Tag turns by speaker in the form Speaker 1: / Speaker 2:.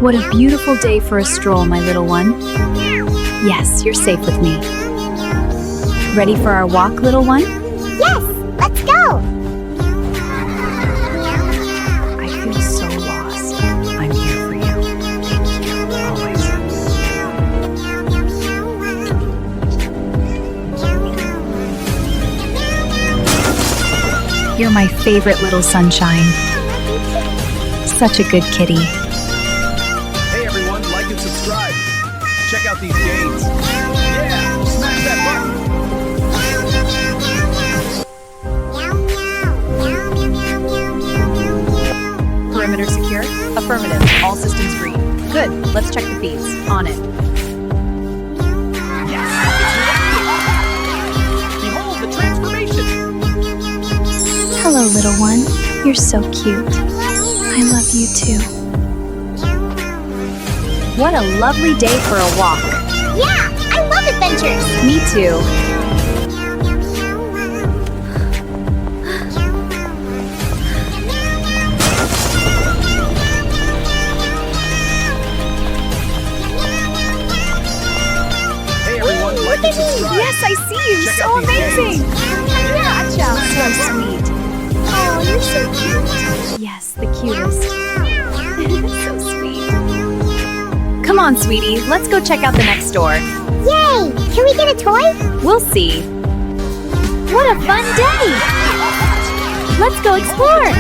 Speaker 1: What a beautiful day for a stroll, my little one. Yes, you're safe with me. Ready for our walk, little one?
Speaker 2: Yes, let's go!
Speaker 1: I feel so lost. I'm here for you. Thank you, always. You're my favorite little sunshine. Such a good kitty.
Speaker 3: Hey everyone, like and subscribe. Check out these games. Yeah, smash that button.
Speaker 1: Perimeter secure? Affirmative. All systems green. Good. Let's check the feeds. On it.
Speaker 3: Yes, it's reacting. Behold the transformation.
Speaker 1: Hello, little one. You're so cute. I love you too. What a lovely day for a walk.
Speaker 2: Yeah, I love adventures!
Speaker 1: Me too.
Speaker 3: Hey everyone, like and subscribe.
Speaker 1: Yes, I see you.
Speaker 3: Check
Speaker 1: So
Speaker 3: out these
Speaker 1: amazing.
Speaker 2: Gotcha!
Speaker 1: So sweet.
Speaker 2: Oh, you're so cute!
Speaker 1: Yes, the cutest. So sweet. Come on, sweetie. Let's go check out the next store.
Speaker 2: Yay! Can we get a toy?
Speaker 1: We'll see. What a fun day! Let's go explore.